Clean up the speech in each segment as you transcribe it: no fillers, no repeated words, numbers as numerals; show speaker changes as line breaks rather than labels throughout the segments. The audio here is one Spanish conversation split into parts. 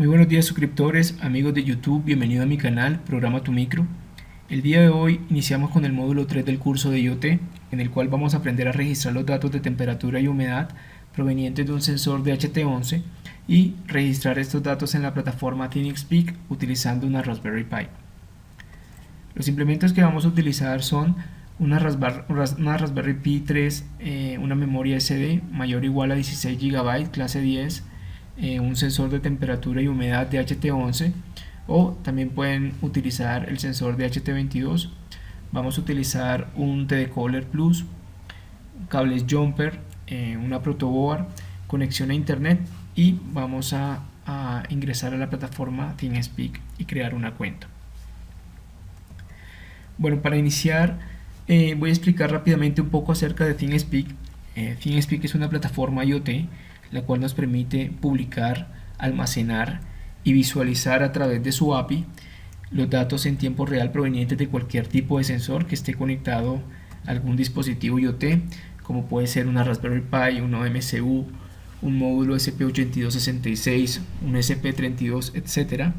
Muy buenos días suscriptores, amigos de YouTube, bienvenido a mi canal, Programa tu Micro. El día de hoy iniciamos con el módulo 3 del curso de IoT, en el cual vamos a aprender a registrar los datos de temperatura y humedad provenientes de un sensor de HT11 y registrar estos datos en la plataforma ThinkSpeak utilizando una Raspberry Pi. Los implementos que vamos a utilizar son una Raspberry Pi 3, una memoria SD mayor o igual a 16 GB, clase 10, un sensor de temperatura y humedad de HT11, o también pueden utilizar el sensor de HT22. Vamos a utilizar un TD Caller Plus, cables Jumper, una protoboard, conexión a internet, y vamos a ingresar a la plataforma ThinkSpeak y crear una cuenta. Bueno, para iniciar voy a explicar rápidamente un poco acerca de ThinkSpeak. ThinkSpeak es una plataforma IoT la cual nos permite publicar, almacenar y visualizar a través de su API los datos en tiempo real provenientes de cualquier tipo de sensor que esté conectado a algún dispositivo IoT, como puede ser una Raspberry Pi, un MCU, un módulo SP8266, un SP32, etc.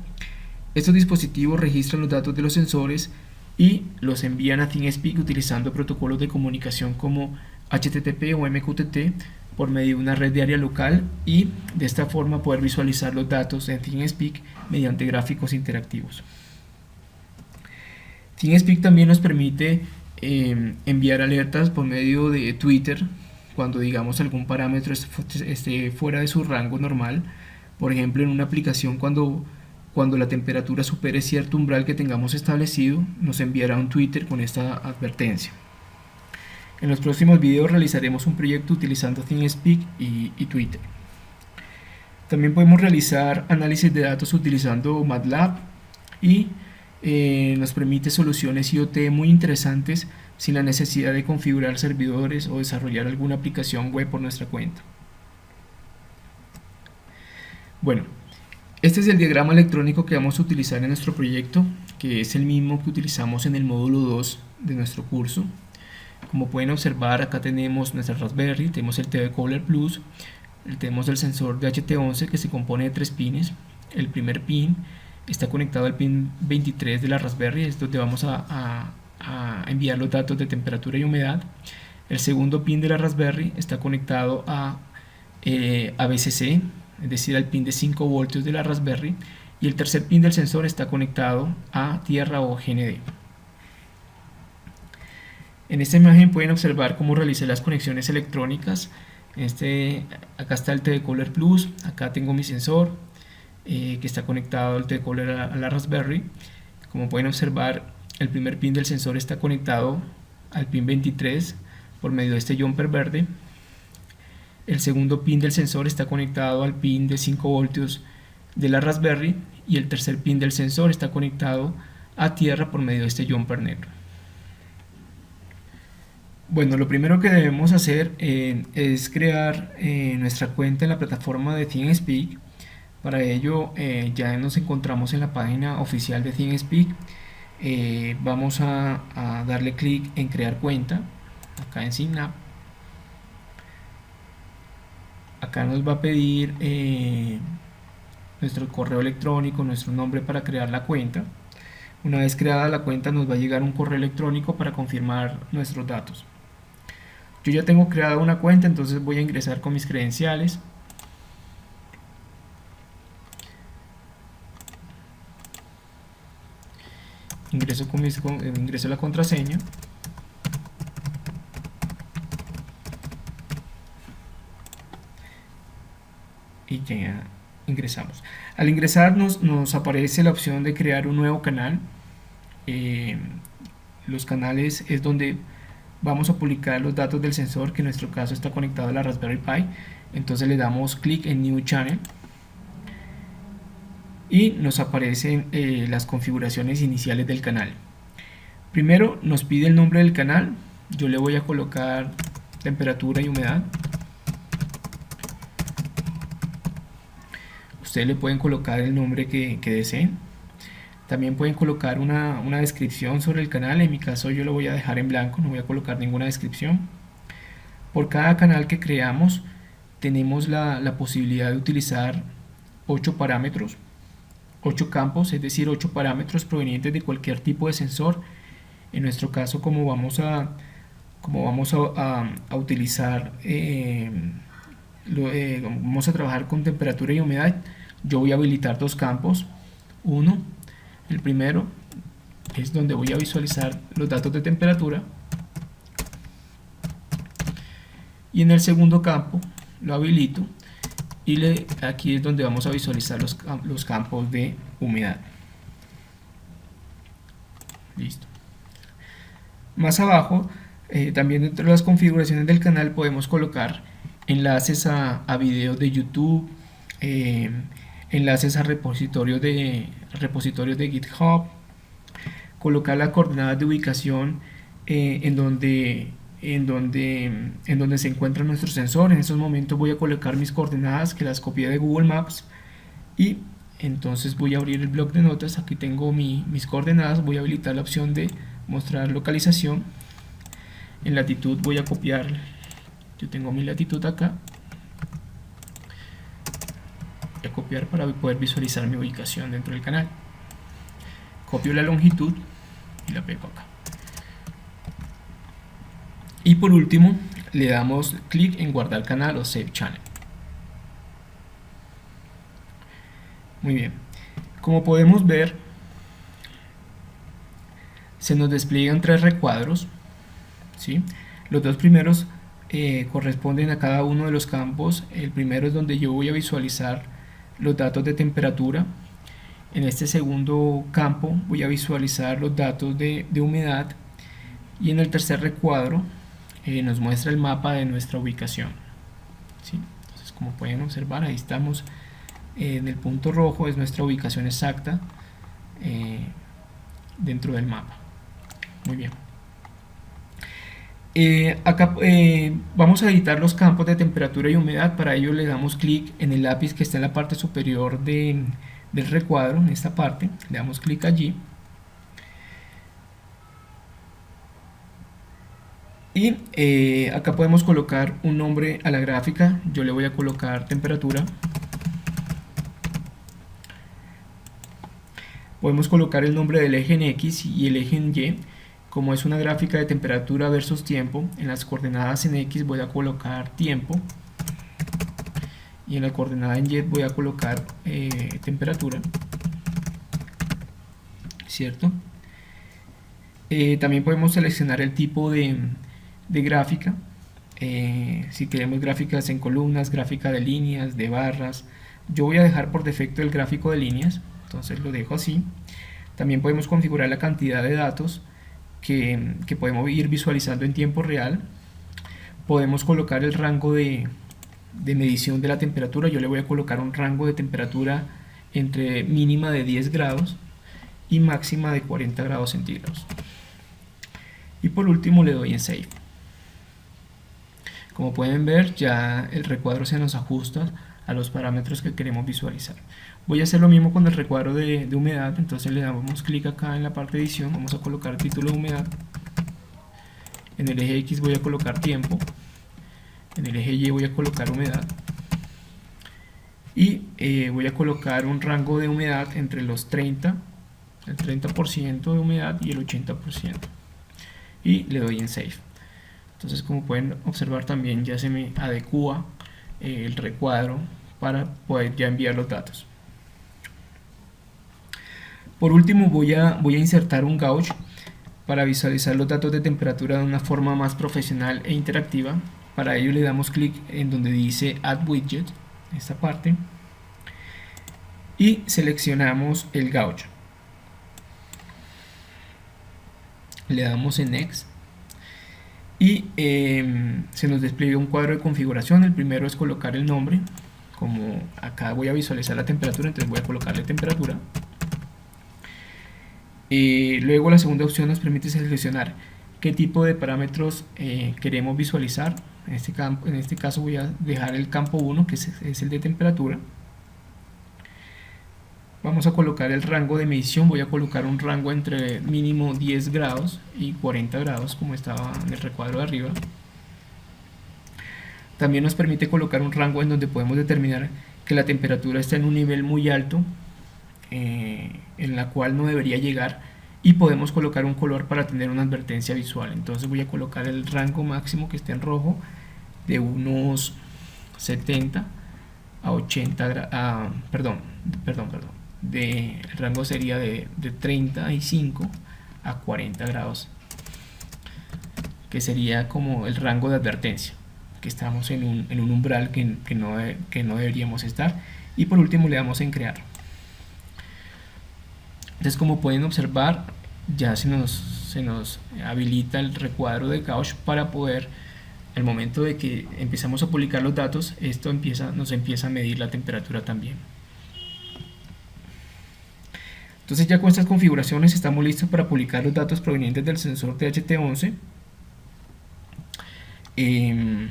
Estos dispositivos registran los datos de los sensores y los envían a ThinkSpeak utilizando protocolos de comunicación como HTTP o MQTT por medio de una red de área local, y de esta forma poder visualizar los datos en ThinkSpeak mediante gráficos interactivos. ThinkSpeak también nos permite enviar alertas por medio de Twitter cuando digamos algún parámetro esté fuera de su rango normal. Por ejemplo, en una aplicación cuando la temperatura supere cierto umbral que tengamos establecido, nos enviará un Twitter con esta advertencia. En los próximos videos realizaremos un proyecto utilizando ThinkSpeak y Twitter. También podemos realizar análisis de datos utilizando MATLAB, y nos permite soluciones IoT muy interesantes sin la necesidad de configurar servidores o desarrollar alguna aplicación web por nuestra cuenta. Bueno, este es el diagrama electrónico que vamos a utilizar en nuestro proyecto, que es el mismo que utilizamos en el módulo 2 de nuestro curso. Como pueden observar, acá tenemos nuestra Raspberry, tenemos el TD Caller Plus, tenemos el sensor de HT11 que se compone de 3 pines. El primer pin está conectado al pin 23 de la Raspberry, es donde vamos a enviar los datos de temperatura y humedad. El segundo pin de la Raspberry está conectado a VCC, es decir, al pin de 5 voltios de la Raspberry, y el tercer pin del sensor está conectado a tierra o GND. En esta imagen pueden observar cómo realicé las conexiones electrónicas. Acá está el TD Caller Plus, acá tengo mi sensor que está conectado al TD Caller a la Raspberry. Como pueden observar, el primer pin del sensor está conectado al pin 23 por medio de este jumper verde. El segundo pin del sensor está conectado al pin de 5 voltios de la Raspberry, y el tercer pin del sensor está conectado a tierra por medio de este jumper negro. Bueno, lo primero que debemos hacer es crear nuestra cuenta en la plataforma de ThinkSpeak. Para ello ya nos encontramos en la página oficial de ThinkSpeak. Vamos a darle clic en crear cuenta, acá en Sign Up. Acá nos va a pedir nuestro correo electrónico, nuestro nombre para crear la cuenta. Una vez creada la cuenta nos va a llegar un correo electrónico para confirmar nuestros datos. Yo ya tengo creada una cuenta, entonces voy a ingresar con mis credenciales. Ingreso la contraseña. Y ya ingresamos. Al ingresar nos aparece la opción de crear un nuevo canal. Los canales es donde vamos a publicar los datos del sensor, que en nuestro caso está conectado a la Raspberry Pi. Entonces le damos clic en New Channel y nos aparecen las configuraciones iniciales del canal. Primero nos pide el nombre del canal. Yo le voy a colocar temperatura y humedad. Ustedes le pueden colocar el nombre que deseen. También pueden colocar una descripción sobre el canal. En mi caso yo lo voy a dejar en blanco, no voy a colocar ninguna descripción. Por cada canal que creamos tenemos la posibilidad de utilizar 8 parámetros. 8 campos, es decir, 8 parámetros provenientes de cualquier tipo de sensor. En nuestro caso, como vamos a utilizar, vamos a trabajar con temperatura y humedad, yo voy a habilitar dos campos. Uno, el primero es donde voy a visualizar los datos de temperatura, y en el segundo campo lo habilito y aquí es donde vamos a visualizar los campos de humedad. Listo. Más abajo, también dentro de las configuraciones del canal podemos colocar enlaces a videos de YouTube, enlaces a repositorios de GitHub, colocar las coordenadas de ubicación en donde se encuentra nuestro sensor. En estos momentos voy a colocar mis coordenadas que las copié de Google Maps, y entonces voy a abrir el bloc de notas. Aquí tengo mis coordenadas, voy a habilitar la opción de mostrar localización. En latitud voy a copiar, yo tengo mi latitud acá, voy a copiar para poder visualizar mi ubicación dentro del canal. Copio la longitud y la pego acá. Y por último le damos clic en guardar canal o save channel. Muy bien, como podemos ver, se nos despliegan tres recuadros, ¿sí? Los dos primeros corresponden a cada uno de los campos. El primero es donde yo voy a visualizar los datos de temperatura. En este segundo campo voy a visualizar los datos de humedad, y en el tercer recuadro nos muestra el mapa de nuestra ubicación, ¿sí? Entonces, como pueden observar, ahí estamos en el punto rojo, es nuestra ubicación exacta dentro del mapa. Muy bien. Acá vamos a editar los campos de temperatura y humedad. Para ello le damos clic en el lápiz que está en la parte superior del recuadro, en esta parte, le damos clic allí. Y acá podemos colocar un nombre a la gráfica. Yo le voy a colocar temperatura. Podemos colocar el nombre del eje en X y el eje en Y. Como es una gráfica de temperatura versus tiempo, en las coordenadas en X voy a colocar tiempo, y en la coordenada en Y voy a colocar temperatura, ¿cierto? También podemos seleccionar el tipo de gráfica. Si queremos gráficas en columnas, gráfica de líneas, de barras. Yo voy a dejar por defecto el gráfico de líneas, entonces lo dejo así. También podemos configurar la cantidad de datos que podemos ir visualizando en tiempo real. Podemos colocar el rango de medición de la temperatura. Yo le voy a colocar un rango de temperatura entre mínima de 10 grados y máxima de 40 grados centígrados. Y por último le doy en Save. Como pueden ver, ya el recuadro se nos ajusta a los parámetros que queremos visualizar. Voy a hacer lo mismo con el recuadro de humedad. Entonces le damos clic acá en la parte de edición, vamos a colocar título de humedad. En el eje X voy a colocar tiempo, en el eje Y voy a colocar humedad, y voy a colocar un rango de humedad entre el 30% de humedad y el 80%, y le doy en Save. Entonces, como pueden observar, también ya se me adecua el recuadro para poder ya enviar los datos. Por último voy a insertar un gauge para visualizar los datos de temperatura de una forma más profesional e interactiva. Para ello le damos clic en donde dice Add Widget, esta parte, y seleccionamos el gauge. Le damos en Next y se nos despliega un cuadro de configuración. El primero es colocar el nombre. Como acá voy a visualizar la temperatura, entonces voy a colocarle temperatura. Luego la segunda opción nos permite seleccionar qué tipo de parámetros queremos visualizar. En este caso voy a dejar el campo 1, que es el de temperatura. Vamos a colocar el rango de medición. Voy a colocar un rango entre mínimo 10 grados y 40 grados, como estaba en el recuadro de arriba. También nos permite colocar un rango en donde podemos determinar que la temperatura está en un nivel muy alto, en la cual no debería llegar, y podemos colocar un color para tener una advertencia visual. Entonces voy a colocar el rango máximo que esté en rojo de unos 70 a 80 el rango sería de 35 a 40 grados, que sería como el rango de advertencia, que estamos en un umbral que no deberíamos estar. Y por último le damos en crear. Entonces, como pueden observar, ya se nos habilita el recuadro de Gauss para poder, al momento de que empezamos a publicar los datos, esto nos empieza a medir la temperatura también. Entonces, ya con estas configuraciones estamos listos para publicar los datos provenientes del sensor THT11. En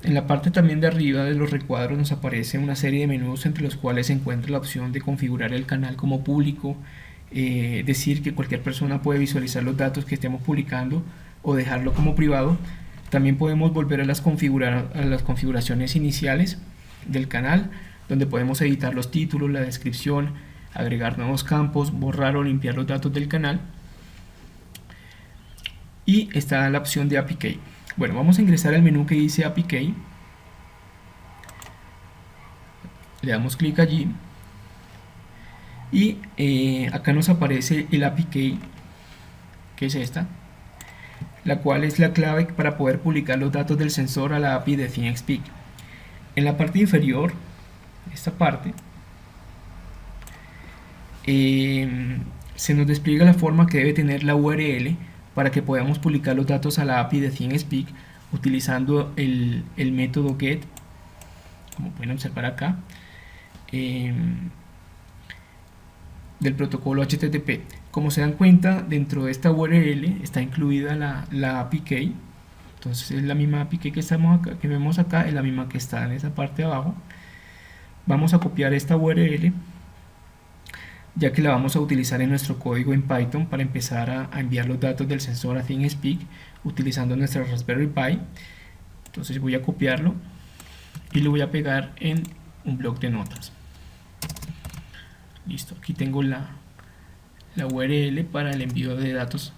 la parte también de arriba de los recuadros nos aparece una serie de menús, entre los cuales se encuentra la opción de configurar el canal como público, decir que cualquier persona puede visualizar los datos que estemos publicando, o dejarlo como privado. También podemos volver a las configuraciones iniciales del canal, donde podemos editar los títulos, la descripción, agregar nuevos campos, borrar o limpiar los datos del canal. Y está la opción de API Key. Bueno, vamos a ingresar al menú que dice API Key. Le damos clic allí y acá nos aparece el API Key, que es esta, la cual es la clave para poder publicar los datos del sensor a la API de ThinkSpeak. En la parte inferior, esta parte, se nos despliega la forma que debe tener la URL para que podamos publicar los datos a la API de ThinkSpeak utilizando el método get, como pueden observar acá, del protocolo HTTP. Como se dan cuenta, dentro de esta URL está incluida la API Key. Entonces es la misma API Key que vemos acá, es la misma que está en esa parte de abajo. Vamos a copiar esta URL, ya que la vamos a utilizar en nuestro código en Python para empezar a enviar los datos del sensor a ThinkSpeak utilizando nuestra Raspberry Pi. Entonces voy a copiarlo y lo voy a pegar en un bloc de notas. Listo, aquí tengo la URL para el envío de datos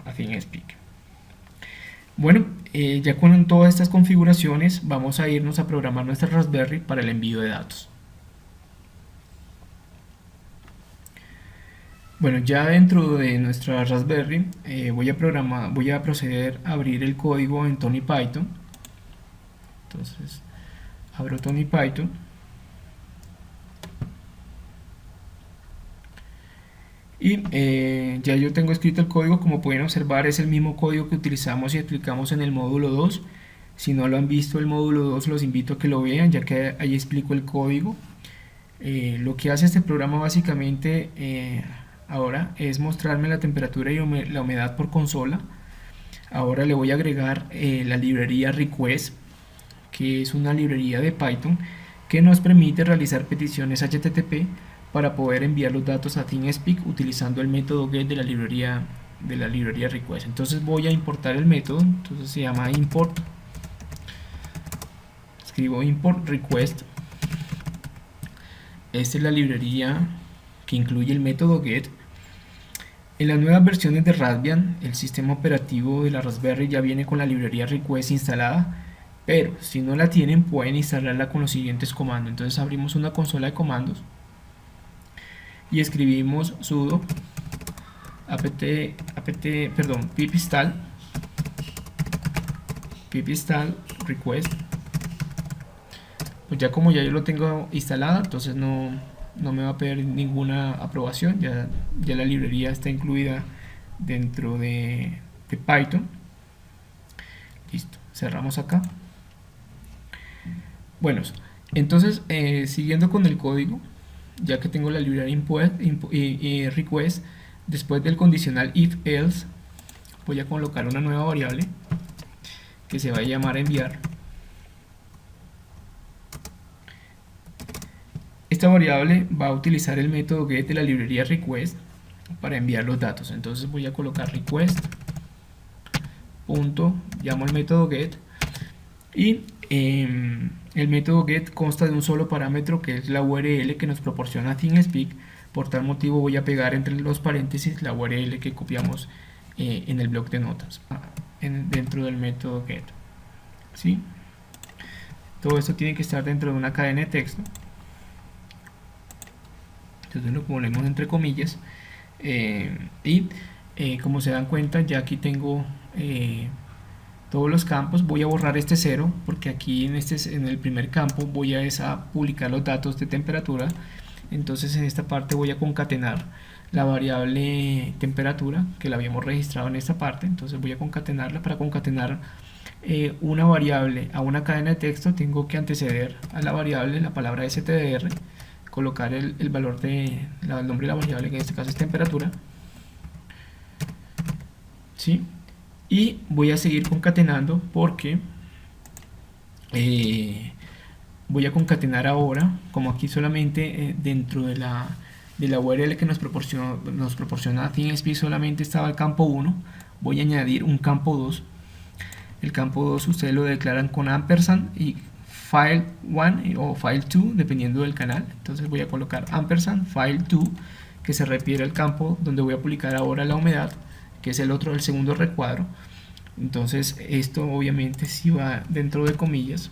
a ThinkSpeak. Bueno, ya con todas estas configuraciones vamos a irnos a programar nuestra Raspberry para el envío de datos. Bueno, ya dentro de nuestra Raspberry voy a proceder a abrir el código en Tony Python. Entonces abro Tony Python y ya yo tengo escrito el código. Como pueden observar, es el mismo código que utilizamos y explicamos en el módulo 2. Si no lo han visto el módulo 2, los invito a que lo vean, ya que ahí explico el código. Lo que hace este programa básicamente ahora es mostrarme la temperatura y la humedad por consola. Ahora le voy a agregar la librería request, que es una librería de Python que nos permite realizar peticiones HTTP para poder enviar los datos a ThinkSpeak utilizando el método get de la librería request. Entonces voy a importar el método. Entonces se llama import, escribo import request. Esta es la librería que incluye el método get. En las nuevas versiones de Raspbian, el sistema operativo de la Raspberry ya viene con la librería request instalada, pero si no la tienen, pueden instalarla con los siguientes comandos. Entonces abrimos una consola de comandos y escribimos sudo pip install request. Pues ya como ya yo lo tengo instalada, entonces no me va a pedir ninguna aprobación. Ya la librería está incluida dentro de Python. Listo, cerramos acá. Bueno, entonces siguiendo con el código, ya que tengo la librería request, después del condicional if else voy a colocar una nueva variable que se va a llamar enviar. Esta variable va a utilizar el método get de la librería request para enviar los datos. Entonces voy a colocar request llamo el método get y El método get consta de un solo parámetro que es la URL que nos proporciona TeamSpeak. Por tal motivo voy a pegar entre los paréntesis la URL que copiamos en el bloc de notas dentro del método get. ¿Sí? Todo esto tiene que estar dentro de una cadena de texto. Entonces lo ponemos entre comillas. Como se dan cuenta, ya aquí tengo todos los campos. Voy a borrar este 0 porque aquí en el primer campo voy a publicar los datos de temperatura. Entonces en esta parte voy a concatenar la variable temperatura que la habíamos registrado en esta parte. Entonces voy a concatenarla. Para concatenar una variable a una cadena de texto tengo que anteceder a la variable la palabra str, colocar el valor el nombre de la variable, que en este caso es temperatura, ¿sí? Y voy a seguir concatenando porque voy a concatenar ahora, como aquí solamente dentro de la URL que nos proporciona TeamSpeak solamente estaba el campo 1, voy a añadir un campo 2. El campo 2 ustedes lo declaran con ampersand y file1 o file2 dependiendo del canal. Entonces voy a colocar ampersand file2, que se refiere al campo donde voy a publicar ahora la humedad, que es el segundo recuadro. Entonces esto obviamente sí va dentro de comillas.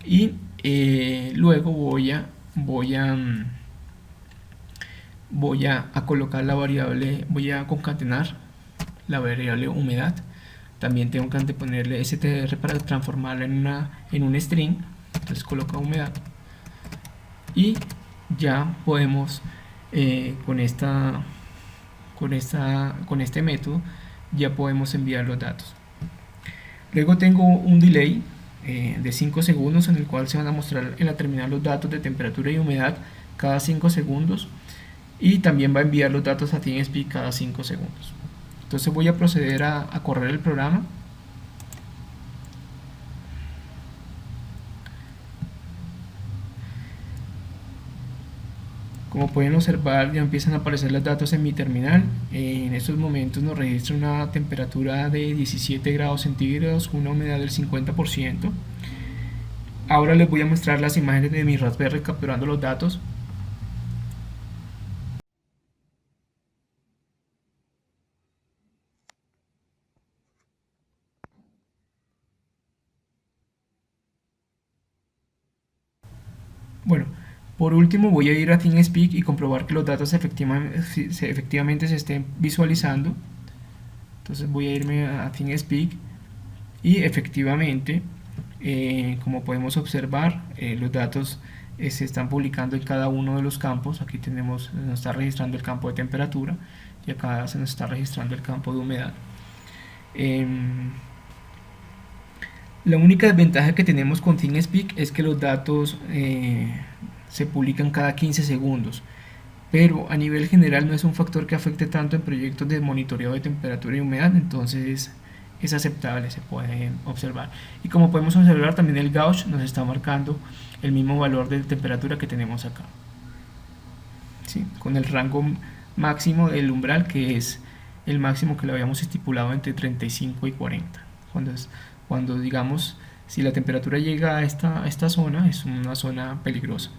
Y luego voy a colocar la variable, voy a concatenar la variable humedad. También tengo que anteponerle str para transformarla en un string. Entonces coloco humedad y ya podemos con este método ya podemos enviar los datos. Luego tengo un delay de 5 segundos en el cual se van a mostrar en la terminal los datos de temperatura y humedad cada 5 segundos, y también va a enviar los datos a TeamSpeak cada 5 segundos. Entonces voy a proceder a correr el programa. Como pueden observar, ya empiezan a aparecer los datos en mi terminal. En estos momentos nos registra una temperatura de 17 grados centígrados, una humedad del 50%. Ahora les voy a mostrar las imágenes de mi Raspberry capturando los datos. Bueno, por último voy a ir a TeamSpeak y comprobar que los datos efectivamente se estén visualizando. Entonces voy a irme a TeamSpeak y efectivamente, como podemos observar, los datos se están publicando en cada uno de los campos. Aquí nos está registrando el campo de temperatura y acá se nos está registrando el campo de humedad. La única desventaja que tenemos con TeamSpeak es que los datos se publican cada 15 segundos, pero a nivel general no es un factor que afecte tanto en proyectos de monitoreo de temperatura y humedad, entonces es aceptable, se puede observar. Y como podemos observar, también el gauge nos está marcando el mismo valor de temperatura que tenemos acá, ¿sí? Con el rango máximo del umbral, que es el máximo que lo habíamos estipulado entre 35 y 40. Cuando digamos, si la temperatura llega a esta zona, es una zona peligrosa.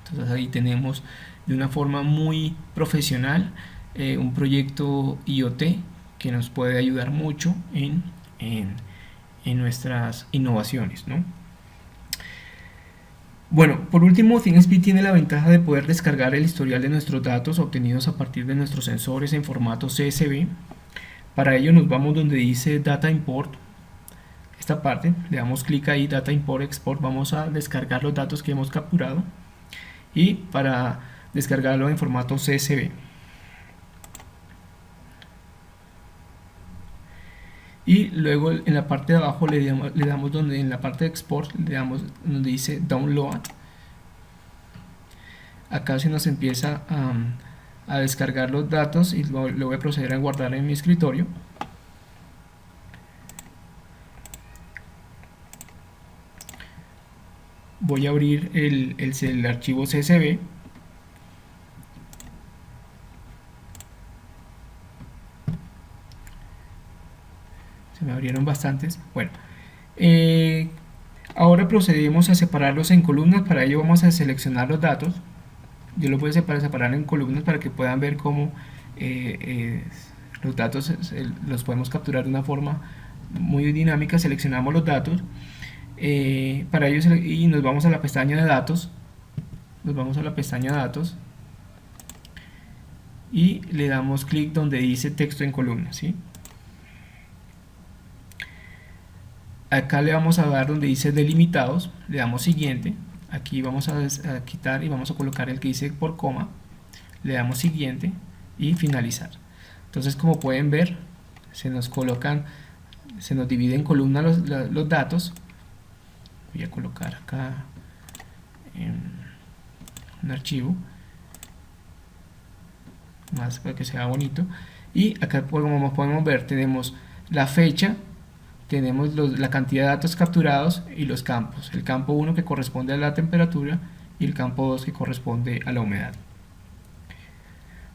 Entonces ahí tenemos de una forma muy profesional un proyecto IoT que nos puede ayudar mucho en nuestras innovaciones, ¿no? Bueno, por último, TeamSpeak tiene la ventaja de poder descargar el historial de nuestros datos obtenidos a partir de nuestros sensores en formato CSV. Para ello nos vamos donde dice Data Import. Esta parte, le damos clic ahí, Data Import Export, vamos a descargar los datos que hemos capturado y para descargarlo en formato CSV. Y luego en la parte de abajo le damos donde en la parte de export le damos donde dice download. Acá se nos empieza a descargar los datos y lo voy a proceder a guardar en mi escritorio. Voy a abrir el archivo CSV. abrieron bastantes. Bueno, ahora procedemos a separarlos en columnas. Para ello vamos a seleccionar los datos. Yo lo voy a separar en columnas para que puedan ver cómo los datos los podemos capturar de una forma muy dinámica. Seleccionamos los datos. Para ello y nos vamos a la pestaña de datos. Y le damos clic donde dice texto en columna, ¿sí? Acá le vamos a dar donde dice delimitados, le damos siguiente. Aquí vamos a quitar y vamos a colocar el que dice por coma, le damos siguiente y finalizar. Entonces, como pueden ver, se nos divide en columna los datos. Voy a colocar acá un archivo más para que sea bonito, y acá como podemos ver tenemos la fecha, tenemos la cantidad de datos capturados y los campos, el campo 1 que corresponde a la temperatura y el campo 2 que corresponde a la humedad.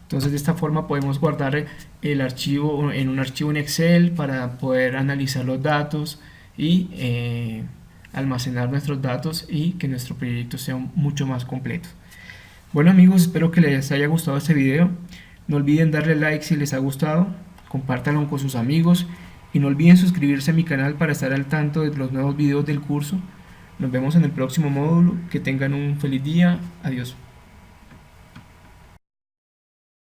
Entonces de esta forma podemos guardar el archivo en un archivo en Excel para poder analizar los datos y almacenar nuestros datos y que nuestro proyecto sea mucho más completo. Bueno amigos, espero que les haya gustado este video. No olviden darle like si les ha gustado, compártanlo con sus amigos y no olviden suscribirse a mi canal para estar al tanto de los nuevos videos del curso. Nos vemos en el próximo módulo. Que tengan un feliz día. Adiós.